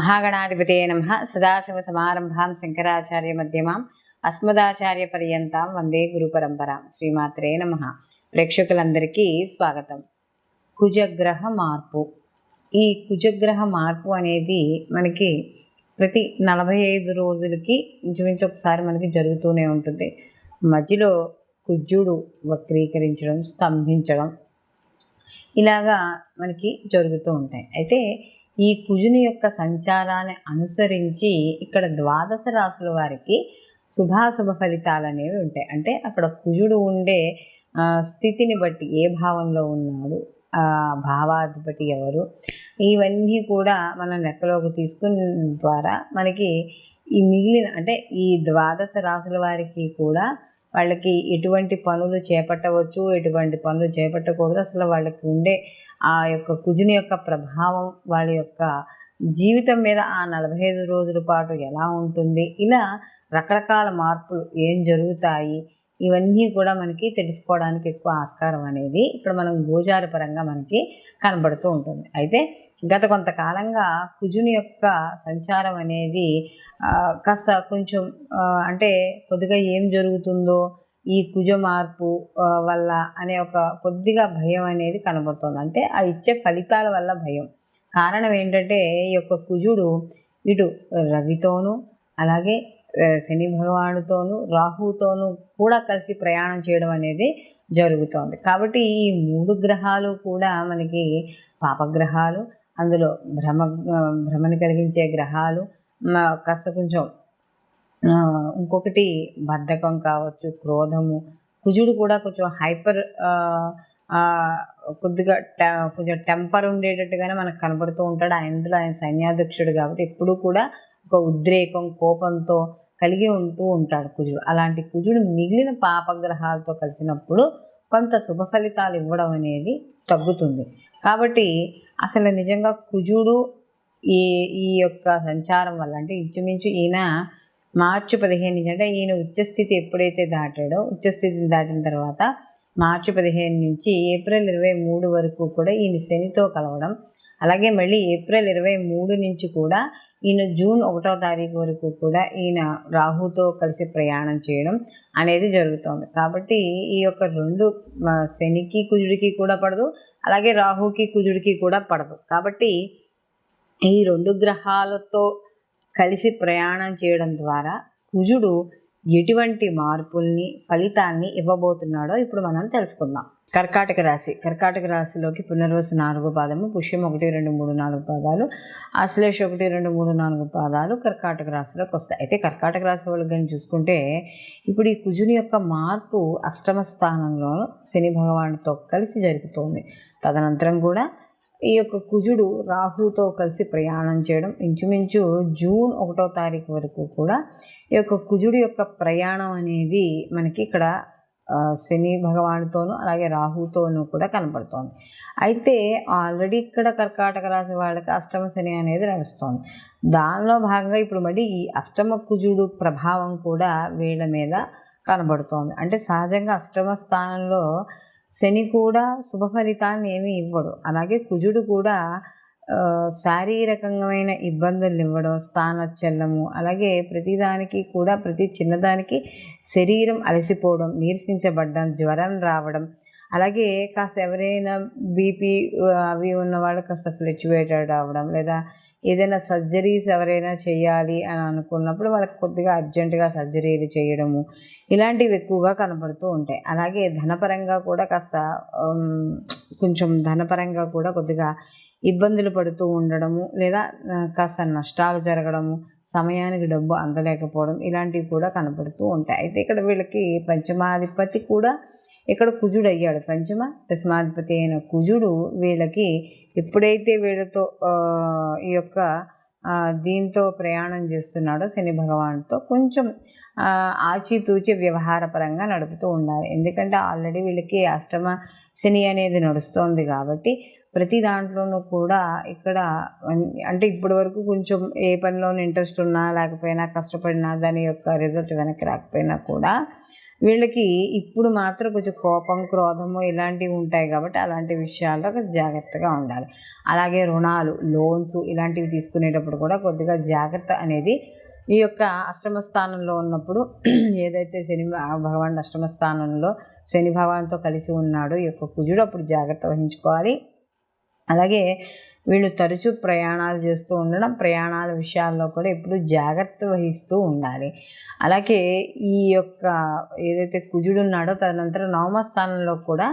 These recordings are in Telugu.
महागणाधिपतये नमः। सदाशिवसमारम्भां शंकराचार्यमध्यमाम् अस्मदाचार्यपर्यन्तां వందే గురుపరంపరాం. శ్రీమాత్రే నమః. ప్రేక్షకులందరికీ స్వాగతం. కుజగ్రహ మార్పు. ఈ కుజగ్రహ మార్పు అనేది మనకి ప్రతి 45 రోజులకి ఇంచుమించు ఒకసారి మనకి జరుగుతూనే ఉంటుంది. మధ్యలో కుజుడు వక్రీకరించడం, స్తంభించడం ఇలాగా మనకి జరుగుతూ ఉంటాయి. అయితే ఈ కుజుని యొక్క సంచారాన్ని అనుసరించి ఇక్కడ ద్వాదశ రాశుల వారికి శుభాశుభ ఫలితాలు అనేవి ఉంటాయి. అంటే అక్కడ కుజుడు ఉండే స్థితిని బట్టి ఏ భావంలో ఉన్నాడు, ఆ భావాధిపతి ఎవరు, ఇవన్నీ కూడా మనం లెక్కలోకి తీసుకున్న ద్వారా మనకి ఈ మిగిలిన అంటే ఈ ద్వాదశ రాశుల వారికి కూడా వాళ్ళకి ఎటువంటి పనులు చేపట్టవచ్చు, ఎటువంటి పనులు చేపట్టకూడదు, అసలు వాళ్ళకి ఉండే ఆ యొక్క కుజుని యొక్క ప్రభావం వాళ్ళ యొక్క జీవితం మీద ఆ 45 రోజుల పాటు ఎలా ఉంటుంది, ఇలా రకరకాల మార్పులు ఏం జరుగుతాయి, ఇవన్నీ కూడా మనకి తెలుసుకోవడానికి ఎక్కువ ఆస్కారం అనేది ఇక్కడ మనం గోచార పరంగా మనకి కనబడుతూ ఉంటుంది. అయితే గత కొంతకాలంగా కుజుని యొక్క సంచారం అనేది కాస్త కొంచెం అంటే కొద్దిగా ఏం జరుగుతుందో ఈ కుజ మార్పు వల్ల అనే ఒక కొద్దిగా భయం అనేది కనబడుతుంది. అంటే ఆ ఇచ్చే ఫలితాల వల్ల భయం. కారణం ఏంటంటే ఈ యొక్క కుజుడు ఇటు రవితోనూ అలాగే శని భగవానుతోనూ రాహుతోనూ కూడా కలిసి ప్రయాణం చేయడం అనేది జరుగుతోంది. కాబట్టి ఈ 3 గ్రహాలు కూడా మనకి పాపగ్రహాలు, అందులో భ్రమని కలిగించే గ్రహాలు, కాస్త కొంచెం ఇంకొకటి బద్ధకం కావచ్చు, క్రోధము. కుజుడు కూడా కొంచెం హైపర్ కొద్దిగా కొంచెం టెంపర్ ఉండేటట్టుగానే మనకు కనబడుతూ ఉంటాడు. ఆయన సైన్యాధ్యక్షుడు కాబట్టి ఎప్పుడూ కూడా ఒక ఉద్రేకం, కోపంతో కలిగి ఉంటూ ఉంటాడు కుజుడు. అలాంటి కుజుడు మిగిలిన పాపగ్రహాలతో కలిసినప్పుడు కొంత శుభ ఫలితాలు ఇవ్వడం అనేది తగ్గుతుంది. కాబట్టి అసలు నిజంగా కుజుడు ఈ యొక్క సంచారం వల్ల అంటే ఇంచుమించు ఈయన మార్చి 15 నుంచి అంటే ఈయన ఉచ్చస్థితి ఎప్పుడైతే దాటాడో, ఉచ్చస్థితిని దాటిన తర్వాత మార్చి 15 నుంచి ఏప్రిల్ 23 వరకు కూడా ఈయన శనితో కలవడం, అలాగే మళ్ళీ ఏప్రిల్ 23 నుంచి కూడా ఈయన జూన్ 1వ తారీఖు వరకు కూడా ఈయన రాహుతో కలిసి ప్రయాణం చేయడం అనేది జరుగుతుంది. కాబట్టి ఈ యొక్క 2 శనికి కుజుడికి కూడా పడదు, అలాగే రాహుకి కుజుడికి కూడా పడదు. కాబట్టి ఈ 2 గ్రహాలతో కలిసి ప్రయాణం చేయడం ద్వారా కుజుడు ఎటువంటి మార్పుల్ని, ఫలితాన్ని ఇవ్వబోతున్నాడో ఇప్పుడు మనం తెలుసుకుందాం. కర్కాటక రాశి. కర్కాటక రాశిలోకి పునర్వసు 4 పాదము, పుష్యం 1, 2, 3, 4 పాదాలు, ఆశ్లేష 1, 2, 3, 4 పాదాలు కర్కాటక రాశిలోకి వస్తాయి. అయితే కర్కాటక రాశి వాళ్ళు కానీ చూసుకుంటే ఇప్పుడు ఈ కుజుని యొక్క మార్పు అష్టమ స్థానంలో శని భగవానుడితో కలిసి జరుగుతోంది. తదనంతరం కూడా ఈ యొక్క కుజుడు రాహుతో కలిసి ప్రయాణం చేయడం ఇంచుమించు జూన్ 1వ తారీఖు వరకు కూడా ఈ యొక్క కుజుడు యొక్క ప్రయాణం అనేది మనకి ఇక్కడ శని భగవానుతోనూ అలాగే రాహుతోనూ కూడా కనపడుతోంది. అయితే ఆల్రెడీ ఇక్కడ కర్కాటక రాశి వాళ్ళకి అష్టమ శని అనేది నడుస్తోంది. దానిలో భాగంగా ఇప్పుడు మళ్ళీ ఈ అష్టమ కుజుడు ప్రభావం కూడా వీళ్ళ మీద కనబడుతోంది. అంటే సహజంగా అష్టమ స్థానంలో శని కూడా శుభ ఫలితాన్ని ఏమీ ఇవ్వడు. అలాగే కుజుడు కూడా శారీరకమైన ఇబ్బందులు ఇవ్వడం, స్థానచలనము, అలాగే ప్రతిదానికి కూడా ప్రతి చిన్నదానికి శరీరం అలసిపోవడం, నీరసించబడడం, జ్వరం రావడం, అలాగే కాస్త ఎవరైనా బీపీ అవి ఉన్నవాళ్ళు కాస్త ఫ్లక్చువేటెడ్ అవ్వడం, లేదా ఏదైనా సర్జరీస్ ఎవరైనా చేయాలి అని అనుకున్నప్పుడు వాళ్ళకి కొద్దిగా అర్జెంటుగా సర్జరీలు చేయడము, ఇలాంటివి ఎక్కువగా కనబడుతూ ఉంటాయి. అలాగే ధనపరంగా కూడా కాస్త కొంచెం ధనపరంగా కూడా కొద్దిగా ఇబ్బందులు పడుతూ ఉండడము, లేదా కాస్త నష్టాలు జరగడము, సమయానికి డబ్బు అందలేకపోవడం, ఇలాంటివి కూడా కనబడుతూ ఉంటాయి. అయితే ఇక్కడ వీళ్ళకి పంచమాధిపతి కూడా ఇక్కడ కుజుడు అయ్యాడు. పంచమ దశమాధిపతి అయిన కుజుడు వీళ్ళకి ఎప్పుడైతే వీళ్ళతో ఈ యొక్క దీంతో ప్రయాణం చేస్తున్నాడో శని భగవానుతో కొంచెం ఆచితూచి వ్యవహారపరంగా నడుపుతూ ఉండాలి. ఎందుకంటే ఆల్రెడీ వీళ్ళకి అష్టమ శని అనేది నడుస్తోంది కాబట్టి ప్రతి దాంట్లోనూ కూడా ఇక్కడ అంటే ఇప్పటి వరకు కొంచెం ఏ పనిలోనూ ఇంట్రెస్ట్ ఉన్నా లేకపోయినా, కష్టపడినా దాని యొక్క రిజల్ట్ వెనక్కి రాకపోయినా కూడా వీళ్ళకి ఇప్పుడు మాత్రం కొంచెం కోపం, క్రోధము ఇలాంటివి ఉంటాయి కాబట్టి అలాంటి విషయాల్లో జాగ్రత్తగా ఉండాలి. అలాగే రుణాలు, లోన్స్ ఇలాంటివి తీసుకునేటప్పుడు కూడా కొద్దిగా జాగ్రత్త అనేది ఈ యొక్క అష్టమ స్థానంలో ఉన్నప్పుడు ఏదైతే శని భగవానుడు అష్టమ స్థానంలో శని భగవాన్తో కలిసి ఉన్నాడో ఈ యొక్క కుజుడు అప్పుడు జాగ్రత్త వహించుకోవాలి. అలాగే వీళ్ళు తరచూ ప్రయాణాలు చేస్తూ ఉండడం, ప్రయాణాల విషయాల్లో కూడా ఎప్పుడు జాగ్రత్త వహిస్తూ ఉండాలి. అలాగే ఈ యొక్క ఏదైతే కుజుడు ఉన్నాడో తదనంతరం నవమ స్థానంలో కూడా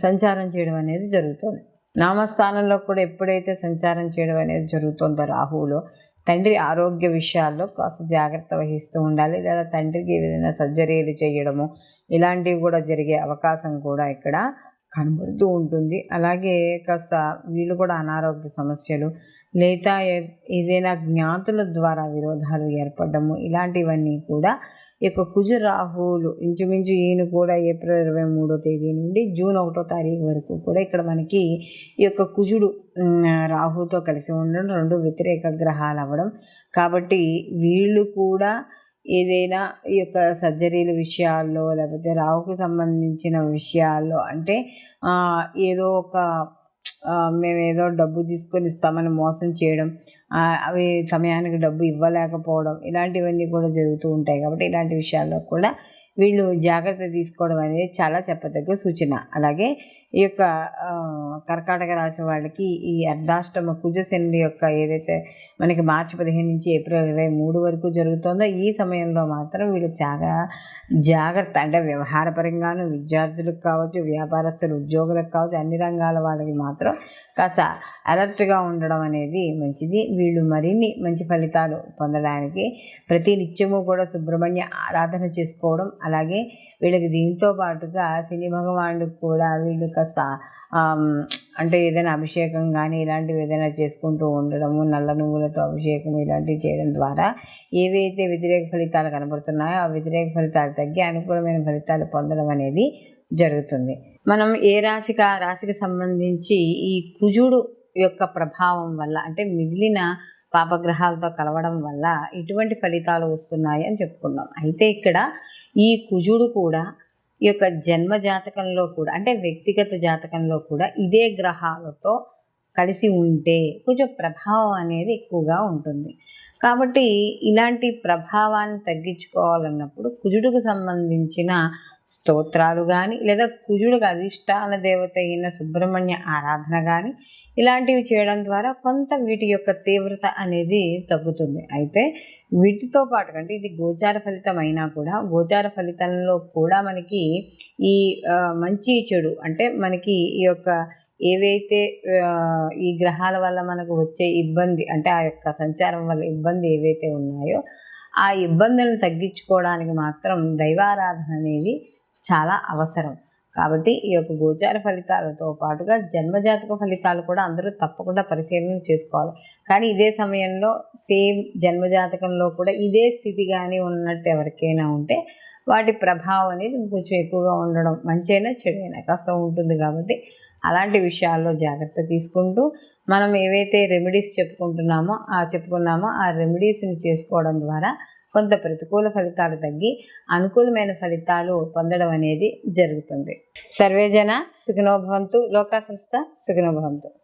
సంచారం చేయడం అనేది జరుగుతుంది. నవమ స్థానంలో కూడా ఎప్పుడైతే సంచారం చేయడం అనేది జరుగుతుందో రాహువులో, తండ్రి ఆరోగ్య విషయాల్లో కాస్త జాగ్రత్త వహిస్తూ ఉండాలి. లేదా తండ్రికి ఏదైనా సర్జరీలు చేయడము ఇలాంటివి కూడా జరిగే అవకాశం కూడా ఇక్కడ కనబడుతూ ఉంటుంది. అలాగే కాస్త వీళ్ళు కూడా అనారోగ్య సమస్యలు లేదా ఏదైనా జ్ఞాతుల ద్వారా విరోధాలు ఏర్పడము ఇలాంటివన్నీ కూడా ఈ యొక్క కుజు రాహువులు ఇంచుమించు ఈయన కూడా ఏప్రిల్ 23వ తేదీ నుండి జూన్ 1వ తారీఖు వరకు కూడా ఇక్కడ మనకి ఈ యొక్క కుజుడు రాహుతో కలిసి ఉండడం, రెండు వ్యతిరేక గ్రహాలు అవ్వడం. కాబట్టి వీళ్ళు కూడా ఏదైనా ఈ యొక్క సర్జరీల విషయాల్లో లేకపోతే రాహుకు సంబంధించిన విషయాల్లో అంటే ఏదో ఒక మేమేదో డబ్బు తీసుకొని ఇస్తామని మోసం చేయడం, అవి సమయానికి డబ్బు ఇవ్వలేకపోవడం ఇలాంటివన్నీ కూడా జరుగుతూ ఉంటాయి. కాబట్టి ఇలాంటి విషయాల్లో కూడా వీళ్ళు జాగ్రత్త తీసుకోవడం అనేది చాలా చెప్పదగ్గ సూచన. అలాగే ఈ యొక్క కర్కాటక రాశి వాళ్ళకి ఈ అర్ధాష్టమ కుజశని యొక్క ఏదైతే మనకి మార్చి 15 నుంచి ఏప్రిల్ 23 వరకు జరుగుతుందో ఈ సమయంలో మాత్రం వీళ్ళు చాలా జాగ్రత్త అంటే వ్యవహారపరంగాను విద్యార్థులకు కావచ్చు, వ్యాపారస్తులు ఉద్యోగులకు కావచ్చు, అన్ని రంగాల వాళ్ళకి మాత్రం కాస్త అలర్ట్గా ఉండడం అనేది మంచిది. వీళ్ళు మరిన్ని మంచి ఫలితాలు పొందడానికి ప్రతి నిత్యము కూడా సుబ్రహ్మణ్య ఆరాధన చేసుకోవడం, అలాగే వీళ్ళకి దీంతో పాటుగా శని భగవానుడికి కూడా వీళ్ళు కాస్త అంటే ఏదైనా అభిషేకం కానీ ఇలాంటివి ఏదైనా చేసుకుంటూ ఉండడము, నల్ల నువ్వులతో అభిషేకం ఇలాంటివి చేయడం ద్వారా ఏవైతే వ్యతిరేక ఫలితాలు కనబడుతున్నాయో ఆ వ్యతిరేక ఫలితాలు తగ్గి అనుకూలమైన ఫలితాలు పొందడం అనేది జరుగుతుంది. మనం ఏ రాశికి ఆ రాశికి సంబంధించి ఈ కుజుడు యొక్క ప్రభావం వల్ల అంటే మిగిలిన పాపగ్రహాలతో కలవడం వల్ల ఇటువంటి ఫలితాలు వస్తున్నాయి అని చెప్పుకున్నాం. అయితే ఇక్కడ ఈ కుజుడు కూడా ఈ యొక్క జన్మ జాతకంలో కూడా అంటే వ్యక్తిగత జాతకంలో కూడా ఇదే గ్రహాలతో కలిసి ఉంటే కొంచెం ప్రభావం అనేది ఎక్కువగా ఉంటుంది. కాబట్టి ఇలాంటి ప్రభావాన్ని తగ్గించుకోవాలన్నప్పుడు కుజుడికి సంబంధించిన స్తోత్రాలు కానీ లేదా కుజుడికి అధిష్టాన దేవత అయిన సుబ్రహ్మణ్య ఆరాధన కానీ ఇలాంటివి చేయడం ద్వారా కొంత వీటి యొక్క తీవ్రత అనేది తగ్గుతుంది. అయితే వీటితో పాటు అంటే ఇది గోచార ఫలితం అయినా కూడా గోచార ఫలితంలో కూడా మనకి ఈ మంచి చెడు అంటే మనకి ఈ యొక్క ఏవైతే ఈ గ్రహాల వల్ల మనకు వచ్చే ఇబ్బంది అంటే ఆ యొక్క సంచారం వల్ల ఇబ్బంది ఏవైతే ఉన్నాయో ఆ ఇబ్బందులను తగ్గించుకోవడానికి మాత్రం దైవారాధన అనేది చాలా అవసరం. కాబట్టి ఈ యొక్క గోచార ఫలితాలతో పాటుగా జన్మజాతక ఫలితాలు కూడా అందరూ తప్పకుండా పరిశీలన చేసుకోవాలి. కానీ ఇదే సమయంలో సేమ్ జన్మజాతకంలో కూడా ఇదే స్థితి కానీ ఉన్నట్టు ఎవరికైనా ఉంటే వాటి ప్రభావం అనేది కొంచెం ఎక్కువగా ఉండడం మంచైనా చెడైనా కాస్త ఉంటుంది. కాబట్టి అలాంటి విషయాల్లో జాగ్రత్త తీసుకుంటూ మనం ఏవైతే రెమెడీస్ చెప్పుకున్నామో ఆ రెమెడీస్ని చేసుకోవడం ద్వారా కొంత ప్రతికూల ఫలితాలు తగ్గి అనుకూలమైన ఫలితాలు పొందడం అనేది జరుగుతుంది. సర్వేజన సుఖినో భవంతు, లోకా సంస్థ సుఖినో భవంతు.